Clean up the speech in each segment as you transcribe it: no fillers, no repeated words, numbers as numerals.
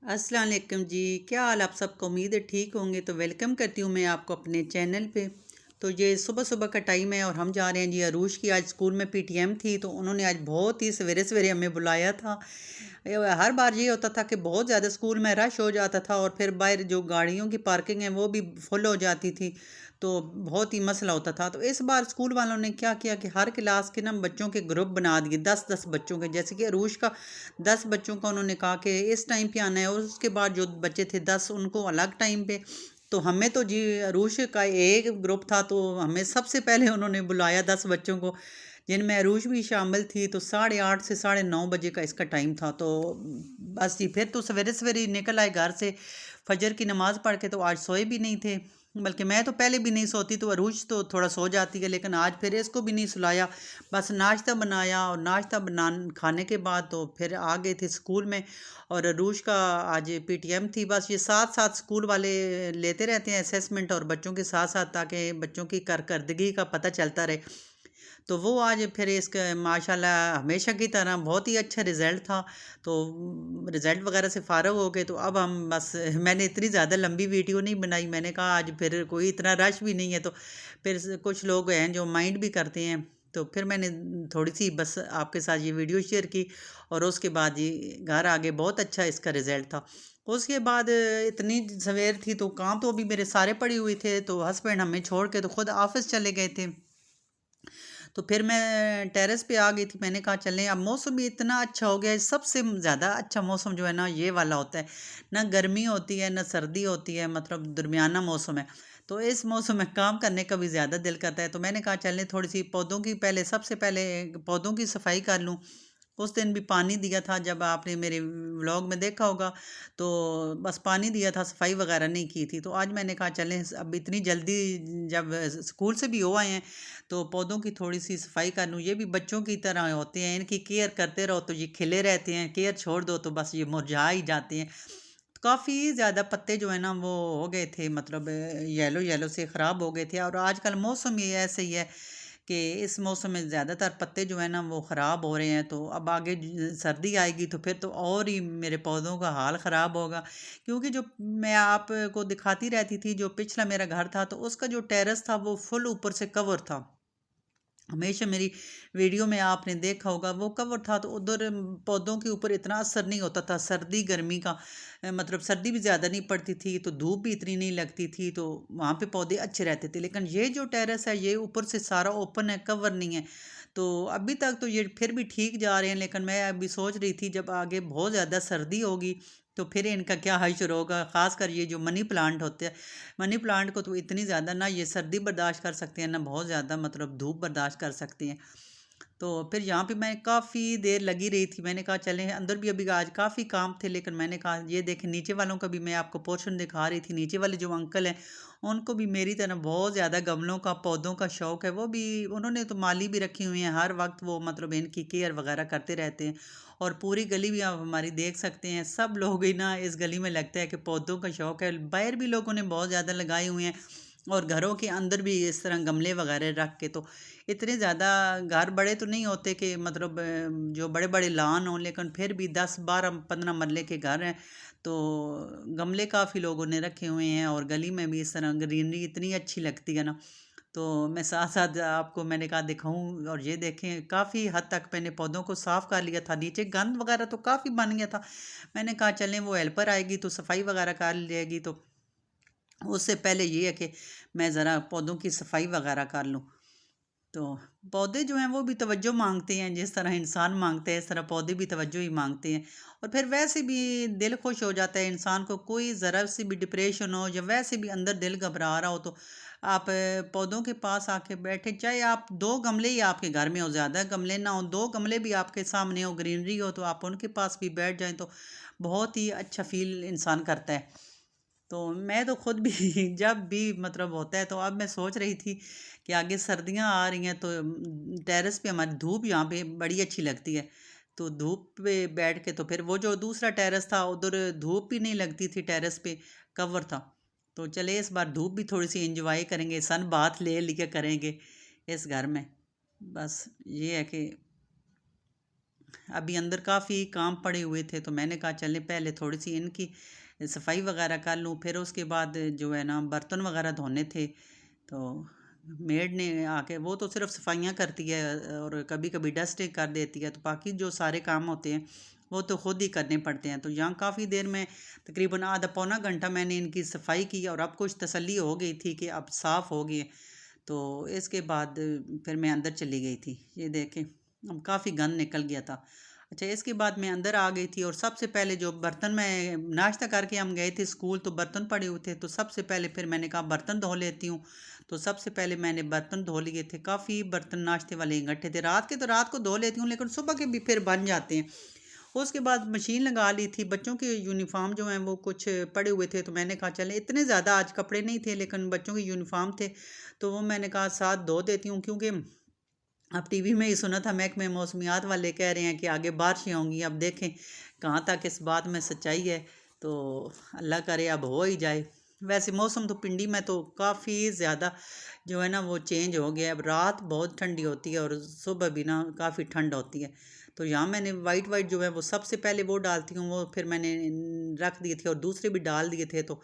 अस्सलाम वालेकुम जी। क्या हाल आप सबको? उम्मीद है ठीक होंगे। तो वेलकम करती हूँ मैं आपको अपने चैनल पे। तो ये सुबह सुबह का टाइम है और हम जा रहे हैं जी अरूश की। आज स्कूल में पीटीएम थी तो उन्होंने आज बहुत ही सवेरे सवेरे हमें बुलाया था। हर बार ये होता था कि बहुत ज़्यादा स्कूल में रश हो जाता था और फिर बाहर जो गाड़ियों की पार्किंग है वो भी फुल हो जाती थी। तो बहुत ही मसला होता था। तो इस बार स्कूल वालों ने क्या किया कि हर क्लास के ना बच्चों के ग्रुप बना दिए, 10-10 बच्चों के। जैसे कि अरूश का 10 बच्चों का उन्होंने कहा कि इस टाइम पे आना है, और उसके बाद जो बच्चे थे 10 उनको अलग टाइम पे। तो हमें तो जी अरूश का एक ग्रुप था तो हमें सबसे पहले उन्होंने बुलाया 10 बच्चों को, जिनमें अरूश भी शामिल थी। तो 8:30 से 9:30 बजे का इसका टाइम था। तो बस जी फिर तो सवेरे सवेरे ही निकल आए घर से। फजर की नमाज़ पढ़ के तो आज सोए भी नहीं थे, बल्कि मैं तो पहले भी नहीं सोती। तो अरूज तो थोड़ा सो जाती है, लेकिन आज फिर इसको भी नहीं सुलाया। बस नाश्ता बनाया और नाश्ता बना खाने के बाद तो फिर आ गए थे स्कूल में। और अरूज का आज पीटीएम थी। बस ये साथ साथ स्कूल वाले लेते रहते हैं असेसमेंट और बच्चों के साथ साथ, ताकि बच्चों की कारकर्दगी का पता चलता रहे। तो वो आज फिर इसका माशाल्लाह हमेशा की तरह बहुत ही अच्छा रिज़ल्ट था। तो रिज़ल्ट वगैरह से फ़ारग हो गए। तो अब हम बस मैंने इतनी ज़्यादा लंबी वीडियो नहीं बनाई। मैंने कहा आज फिर कोई इतना रश भी नहीं है, तो फिर कुछ लोग हैं जो माइंड भी करते हैं। तो फिर मैंने थोड़ी सी बस आपके साथ ये वीडियो शेयर की और उसके बाद ये घर आ गए। बहुत अच्छा इसका रिज़ल्ट था। उसके बाद इतनी सवेर थी तो काम तो अभी मेरे सारे पड़े हुए थे। तो हस्बैंड हमें छोड़ के तो खुद ऑफिस चले गए थे। तो फिर मैं टेरेस पे आ गई थी। मैंने कहा चलें, अब मौसम भी इतना अच्छा हो गया है। सबसे ज़्यादा अच्छा मौसम जो है ना ये वाला होता है। ना गर्मी होती है ना सर्दी होती है, मतलब दरमियाना मौसम है। तो इस मौसम में काम करने का भी ज़्यादा दिल करता है। तो मैंने कहा चलें थोड़ी सी पौधों की, पहले सबसे पहले पौधों की सफाई कर लूँ। उस दिन भी पानी दिया था, जब आपने मेरे व्लॉग में देखा होगा। तो बस पानी दिया था, सफाई वगैरह नहीं की थी। तो आज मैंने कहा चलें अब इतनी जल्दी जब स्कूल से भी हो आए हैं तो पौधों की थोड़ी सी सफाई कर लूँ। ये भी बच्चों की तरह होते हैं, इनकी केयर करते रहो तो ये खिले रहते हैं, केयर छोड़ दो तो बस ये मुरझा ही जाते हैं। काफ़ी ज़्यादा पत्ते जो है ना वो हो गए थे, मतलब येलो येलो से ख़राब हो गए थे। और आजकल मौसम ये ऐसे ही है कि इस मौसम में ज़्यादातर पत्ते जो है ना वो ख़राब हो रहे हैं। तो अब आगे सर्दी आएगी तो फिर तो और ही मेरे पौधों का हाल ख़राब होगा। क्योंकि जो मैं आपको दिखाती रहती थी, जो पिछला मेरा घर था तो उसका जो टेरेस था वो फुल ऊपर से कवर था। हमेशा मेरी वीडियो में आपने देखा होगा वो कवर था। तो उधर पौधों के ऊपर इतना असर नहीं होता था सर्दी गर्मी का। मतलब सर्दी भी ज़्यादा नहीं पड़ती थी तो धूप भी इतनी नहीं लगती थी, तो वहाँ पे पौधे अच्छे रहते थे। लेकिन ये जो टेरेस है ये ऊपर से सारा ओपन है, कवर नहीं है। तो अभी तक तो ये फिर भी ठीक जा रहे हैं, लेकिन मैं अभी सोच रही थी जब आगे बहुत ज़्यादा सर्दी होगी तो फिर इनका क्या हश्र होगा। ख़ासकर ये जो मनी प्लांट होते हैं, मनी प्लांट को तो इतनी ज़्यादा ना ये सर्दी बर्दाश्त कर सकते हैं ना बहुत ज़्यादा मतलब धूप बर्दाश्त कर सकते हैं। तो फिर यहाँ पे मैं काफ़ी देर लगी रही थी। मैंने कहा चलें अंदर भी अभी आज काफ़ी काम थे, लेकिन मैंने कहा ये देखें नीचे वालों का भी मैं आपको पोर्शन दिखा रही थी। नीचे वाले जो अंकल हैं उनको भी मेरी तरह बहुत ज़्यादा गमलों का पौधों का शौक़ है। वो भी उन्होंने तो माली भी रखी हुई हैं, हर वक्त वो मतलब इनकी केयर वगैरह करते रहते हैं। और पूरी गली भी आप हमारी देख सकते हैं, सब लोग ही ना इस गली में लगता है कि पौधों का शौक़ है। बाहर भी लोगों ने बहुत ज़्यादा लगाए हुए हैं और घरों के अंदर भी इस तरह गमले वगैरह रख के। तो इतने ज़्यादा घर बड़े तो नहीं होते कि मतलब जो बड़े बड़े लान हों, लेकिन फिर भी 10 12 15 मरले के घर हैं। तो गमले काफ़ी लोगों ने रखे हुए हैं और गली में भी इस तरह ग्रीनरी इतनी अच्छी लगती है ना। तो मैं साथ साथ आपको मैंने कहा दिखाऊं। और ये देखें काफ़ी हद तक मैंने पौधों को साफ़ कर लिया था, नीचे गंद वगैरह तो काफ़ी बन गया था। मैंने कहा चलें वो हेल्पर आएगी तो सफाई वगैरह कर लेगी, तो उससे पहले ये है कि मैं ज़रा पौधों की सफाई वगैरह कर लूँ। तो पौधे जो हैं वो भी तवज्जो मांगते हैं, जिस तरह इंसान मांगते हैं इस तरह पौधे भी तवज्जो ही मांगते हैं। और फिर वैसे भी दिल खुश हो जाता है इंसान को, कोई ज़रा सी भी डिप्रेशन हो या वैसे भी अंदर दिल घबरा रहा हो तो आप पौधों के पास आके बैठे। चाहे आप 2 गमले ही आपके घर में हो, ज़्यादा गमले ना हो, 2 गमले भी आपके सामने हो, ग्रीनरी हो, तो आप उनके पास भी बैठ जाएं तो बहुत ही अच्छा फील इंसान करता है। तो मैं तो खुद भी जब भी मतलब होता है तो अब मैं सोच रही थी कि आगे सर्दियां आ रही हैं तो टेरेस पे हमारी धूप यहाँ पे बड़ी अच्छी लगती है। तो धूप पे बैठ के तो फिर वो जो दूसरा टेरेस था उधर धूप भी नहीं लगती थी, टेरेस पे कवर था। तो चले इस बार धूप भी थोड़ी सी एंजॉय करेंगे, सन बाथ ले लिया करेंगे इस घर में। बस ये है कि अभी अंदर काफ़ी काम पड़े हुए थे, तो मैंने कहा चलें पहले थोड़ी सी इनकी सफाई वगैरह कर लूँ, फिर उसके बाद जो है ना बर्तन वगैरह धोने थे। तो मेड ने आके, वो तो सिर्फ सफाइयाँ करती है और कभी कभी डस्टिंग कर देती है, तो बाकी जो सारे काम होते हैं वो तो खुद ही करने पड़ते हैं। तो यहाँ काफ़ी देर में, तकरीबन आधा पौना घंटा मैंने इनकी सफाई की, और अब कुछ तसल्ली हो गई थी कि अब साफ़ हो गए। तो इसके बाद फिर मैं अंदर चली गई थी। ये देखें, अब काफ़ी गंद निकल गया था। अच्छा, इसके बाद मैं अंदर आ गई थी, और सबसे पहले जो बर्तन, में नाश्ता करके हम गए थे स्कूल, तो बर्तन पड़े हुए थे, तो सबसे पहले फिर मैंने कहा बर्तन धो लेती हूँ। तो सबसे पहले मैंने बर्तन धो लिए थे, काफ़ी बर्तन नाश्ते वाले इकट्ठे थे। रात के तो रात को धो लेती हूँ, लेकिन सुबह के भी फिर बन जाते हैं। उसके बाद मशीन लगा ली थी। बच्चों के यूनिफॉर्म जो हैं वो कुछ पड़े हुए थे, तो मैंने कहा चले, इतने ज़्यादा आज कपड़े नहीं थे लेकिन बच्चों के यूनिफॉर्म थे, तो वो मैंने कहा साथ धो देती हूँ। क्योंकि अब टीवी में ही सुना था, महकमे मौसमियात वाले कह रहे हैं कि आगे बारिशें होंगी। अब देखें कहाँ तक इस बात में सच्चाई है, तो अल्लाह करे अब हो ही जाए। वैसे मौसम तो पिंडी में तो काफ़ी ज़्यादा जो है ना वो चेंज हो गया है। अब रात बहुत ठंडी होती है और सुबह भी ना काफ़ी ठंड होती है। तो यहाँ मैंने वाइट वाइट जो है वो सबसे पहले वो डालती हूँ, वो फिर मैंने रख दिए थे और दूसरे भी डाल दिए थे। तो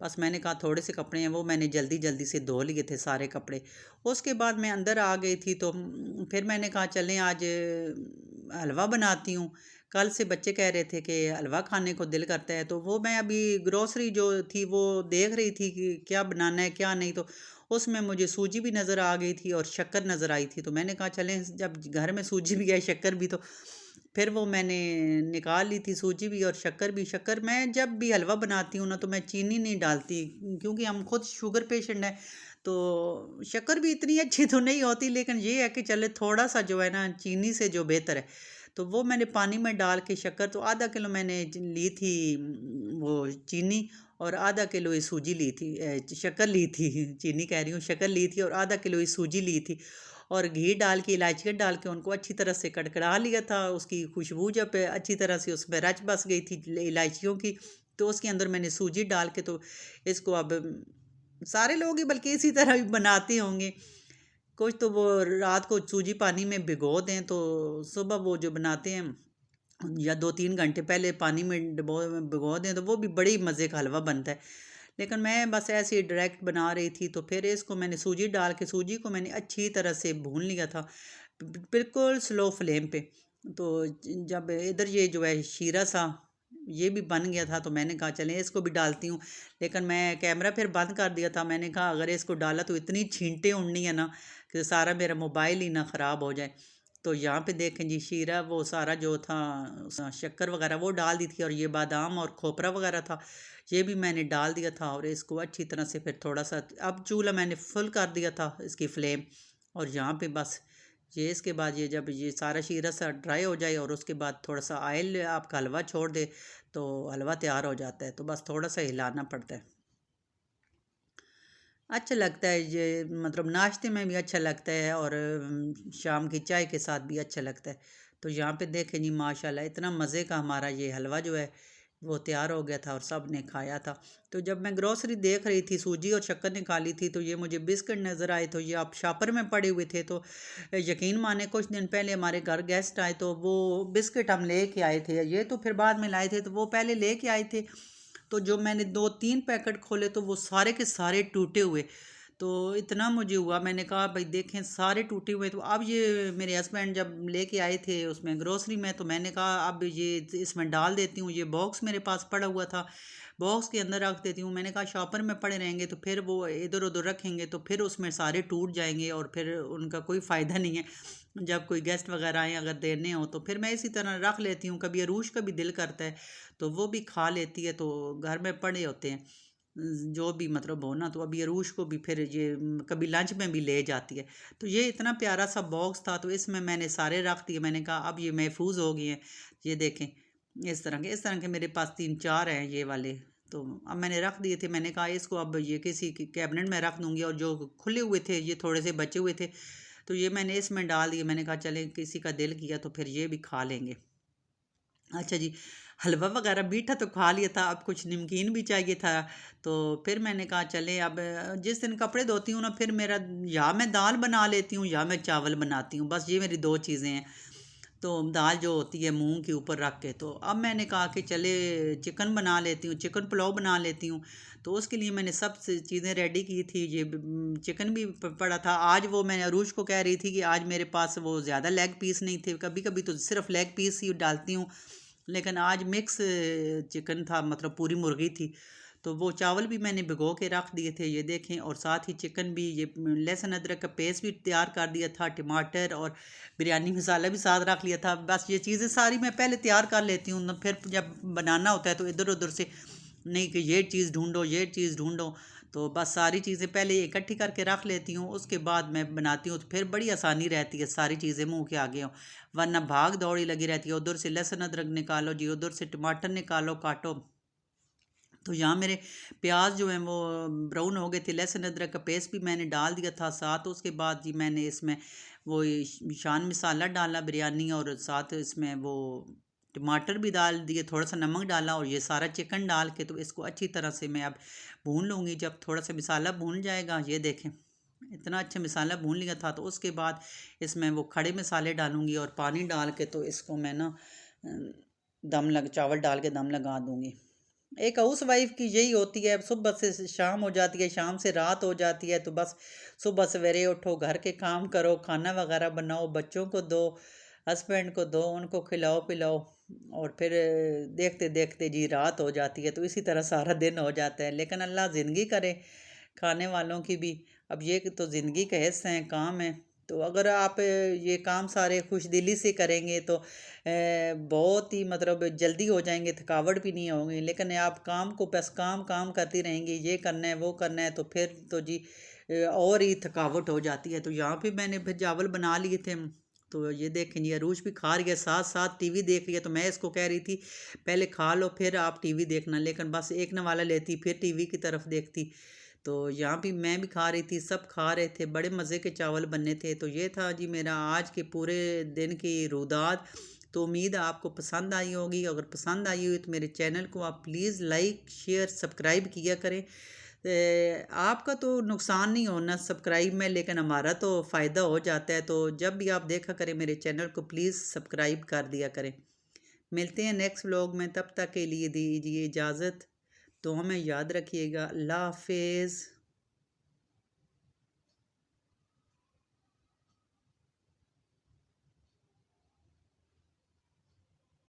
बस मैंने कहा थोड़े से कपड़े हैं वो मैंने जल्दी जल्दी से धो लिए थे सारे कपड़े। उसके बाद मैं अंदर आ गई थी, तो फिर मैंने कहा चलें आज हलवा बनाती हूँ। कल से बच्चे कह रहे थे कि हलवा खाने को दिल करता है, तो वो मैं अभी ग्रोसरी जो थी वो देख रही थी कि क्या बनाना है क्या नहीं। तो उसमें मुझे सूजी भी नज़र आ गई थी और शक्कर नज़र आई थी, तो मैंने कहा चलें जब घर में सूजी भी है शक्कर भी, तो फिर वो मैंने निकाल ली थी सूजी भी और शक्कर भी। शक्कर मैं जब भी हलवा बनाती हूँ ना तो मैं चीनी नहीं डालती, क्योंकि हम खुद शुगर पेशेंट हैं। तो शक्कर भी इतनी अच्छी तो नहीं होती, लेकिन ये है कि चले थोड़ा सा जो है ना चीनी से जो बेहतर है। तो वो मैंने पानी में डाल के शक्कर, तो आधा किलो मैंने ली थी वो चीनी, और आधा किलो ही सूजी ली थी, शक्कर ली थी चीनी कह रही हूँ, शक्कर ली थी, और आधा किलो ही सूजी ली थी। और घी डाल के, इलायचियाँ डाल के उनको अच्छी तरह से कड़कड़ा लिया था। उसकी खुशबू जब अच्छी तरह से उसमें रच बस गई थी इलायचियों की, तो उसके अंदर मैंने सूजी डाल के, तो इसको अब सारे लोग ही बल्कि इसी तरह भी बनाते होंगे। कुछ तो वो रात को सूजी पानी में भिगो दें, तो सुबह वो जो बनाते हैं, या 2-3 घंटे पहले पानी में भिगो दें, तो वो भी बड़ी मज़े का हलवा बनता है। लेकिन मैं बस ऐसे ही डायरेक्ट बना रही थी, तो फिर इसको मैंने सूजी डाल के, सूजी को मैंने अच्छी तरह से भून लिया था, बिल्कुल स्लो फ्लेम पे। तो जब इधर ये जो है शीरा सा ये भी बन गया था, तो मैंने कहा चलें इसको भी डालती हूँ। लेकिन मैं कैमरा फिर बंद कर दिया था। मैंने कहा अगर इसको डाला तो इतनी छींटे उड़नी है ना कि सारा मेरा मोबाइल ही ना ख़राब हो जाए। तो यहाँ पे देखें जी, शीरा वो सारा जो था, शक्कर वगैरह वो डाल दी थी, और ये बादाम और खोपरा वगैरह था ये भी मैंने डाल दिया था। और इसको अच्छी तरह से फिर थोड़ा सा, अब चूल्हा मैंने फुल कर दिया था इसकी फ्लेम। और यहाँ पे बस ये इसके बाद ये जब ये सारा शीरा सा ड्राई हो जाए और उसके बाद थोड़ा सा ऑयल आपका हलवा छोड़ दे, तो हलवा तैयार हो जाता है। तो बस थोड़ा सा हिलाना पड़ता है। अच्छा लगता है ये, मतलब नाश्ते में भी अच्छा लगता है, और शाम की चाय के साथ भी अच्छा लगता है। तो यहाँ पे देखें जी, माशाल्लाह इतना मज़े का हमारा ये हलवा जो है वो तैयार हो गया था और सब ने खाया था। तो जब मैं ग्रोसरी देख रही थी, सूजी और शक्कर निकाली थी, तो ये मुझे बिस्किट नज़र आए, तो ये आप शॉपर में पड़े हुए थे। तो यकीन माने कुछ दिन पहले हमारे घर गेस्ट आए, तो वो बिस्किट हम ले के आए थे। ये तो फिर बाद में लाए थे, तो वो पहले ले के आए थे। तो जो मैंने 2-3 पैकेट खोले, तो वो सारे के सारे टूटे हुए। तो इतना मुझे हुआ, मैंने कहा भाई देखें सारे टूटे हुए। तो अब ये मेरे हस्बैंड जब लेके आए थे उसमें ग्रोसरी में, तो मैंने कहा अब ये इसमें डाल देती हूँ। ये बॉक्स मेरे पास पड़ा हुआ था, बॉक्स के अंदर रख देती हूँ। मैंने कहा शॉपर में पड़े रहेंगे तो फिर वो इधर उधर रखेंगे तो फिर उसमें सारे टूट जाएंगे और फिर उनका कोई फ़ायदा नहीं है। जब कोई गेस्ट वगैरह आए अगर देने हो, तो फिर मैं इसी तरह रख लेती हूँ। कभी अरूश का भी दिल करता है तो वो भी खा लेती है, तो घर में पड़े होते हैं जो भी मतलब हो ना। तो अभी अरूश को भी फिर ये कभी लंच में भी ले जाती है। तो ये इतना प्यारा सा बॉक्स था, तो इसमें मैंने सारे रख दिए। मैंने कहा अब ये महफूज हो गए हैं। ये देखें इस तरह के मेरे पास 3-4 हैं ये वाले। तो अब मैंने रख दिए थे। मैंने कहा इसको अब ये किसी की कैबिनेट में रख दूंगी, और जो खुले हुए थे ये थोड़े से बचे हुए थे, तो ये मैंने इसमें डाल दिए। मैंने कहा चलें किसी का दिल किया तो फिर ये भी खा लेंगे। अच्छा जी, हलवा वगैरह मीठा तो खा लिया था, अब कुछ नमकीन भी चाहिए था। तो फिर मैंने कहा चले अब जिस दिन कपड़े धोती हूँ ना, फिर मेरा या मैं दाल बना लेती हूँ या मैं चावल बनाती हूँ, बस ये मेरी 2 चीज़ें हैं। तो दाल जो होती है मूंग के ऊपर रख के, तो अब मैंने कहा कि चले चिकन बना लेती हूँ, चिकन पुलाव बना लेती हूँ। तो उसके लिए मैंने सब चीज़ें रेडी की थी। ये चिकन भी पड़ा था। आज वो मैं अरूज को कह रही थी कि आज मेरे पास वो ज़्यादा लेग पीस नहीं थे, कभी कभी तो सिर्फ लेग पीस ही डालती हूँ, लेकिन आज मिक्स चिकन था, मतलब पूरी मुर्गी थी। तो वो चावल भी मैंने भिगो के रख दिए थे, ये देखें। और साथ ही चिकन भी, ये लहसुन अदरक का पेस्ट भी तैयार कर दिया था, टमाटर और बिरयानी मसाला भी साथ रख लिया था। बस ये चीज़ें सारी मैं पहले तैयार कर लेती हूँ ना, फिर जब बनाना होता है तो इधर उधर से नहीं कि ये चीज़ ढूंढो ये चीज़ ढूंढो। तो बस सारी चीज़ें पहले इकट्ठी करके रख लेती हूँ, उसके बाद मैं बनाती हूँ, तो फिर बड़ी आसानी रहती है, सारी चीज़ें मुंह के आगे हों। वरना भाग दौड़ी लगी रहती है, उधर से लहसुन अदरक निकालो जी, उधर से टमाटर निकालो काटो। तो यहाँ मेरे प्याज जो हैं वो ब्राउन हो गए थे, लहसुन अदरक का पेस्ट भी मैंने डाल दिया था साथ। उसके बाद जी मैंने इसमें वो शान मसाला डाला बिरयानी, और साथ इसमें वो टमाटर भी डाल दिए, थोड़ा सा नमक डाला, और ये सारा चिकन डाल के तो इसको अच्छी तरह से मैं अब भून लूँगी। जब थोड़ा सा मसाला भून जाएगा, ये देखें इतना अच्छा मसाला भून लिया था, तो उसके बाद इसमें वो खड़े मसाले डालूँगी और पानी डाल के, तो इसको मैं ना चावल डाल के दम लगा दूँगी। एक हाउस वाइफ की यही होती है, अब सुबह से शाम हो जाती है, शाम से रात हो जाती है, तो बस सुबह सवेरे उठो, घर के काम करो, खाना वगैरह बनाओ, बच्चों को दो, हस्बैंड को दो, उनको खिलाओ पिलाओ, और फिर देखते देखते जी रात हो जाती है। तो इसी तरह सारा दिन हो जाता है, लेकिन अल्लाह ज़िंदगी करे खाने वालों की भी। अब ये तो ज़िंदगी का हिस्सा है, काम है। तो अगर आप ये काम सारे खुश दिली से करेंगे तो बहुत ही मतलब जल्दी हो जाएंगे, थकावट भी नहीं होगी। लेकिन आप काम को बस काम काम करती रहेंगी, ये करना है वो करना है, तो फिर तो जी और ही थकावट हो जाती है। तो यहाँ पे मैंने फिर चावल बना लिए थे। तो ये देखें जी अरूज भी खा रही है, साथ साथ टीवी देख रही है। तो मैं इसको कह रही थी पहले खा लो फिर आप टीवी देखना, लेकिन बस एक नवाला लेती फिर टीवी की तरफ देखती। तो यहाँ भी मैं भी खा रही थी, सब खा रहे थे, बड़े मज़े के चावल बनने थे। तो ये था जी मेरा आज के पूरे दिन की रुदात। तो उम्मीद है आपको पसंद आई होगी। अगर पसंद आई हुई तो मेरे चैनल को आप प्लीज़ लाइक शेयर सब्सक्राइब किया करें। आपका तो नुकसान नहीं होना सब्सक्राइब में, लेकिन हमारा तो फ़ायदा हो जाता है। तो जब भी आप देखा करें मेरे चैनल को प्लीज़ सब्सक्राइब कर दिया करें। मिलते हैं नेक्स्ट व्लॉग में, तब तक के लिए दीजिए इजाज़त। तो हमें याद रखिएगा। अल्लाह हाफिज़।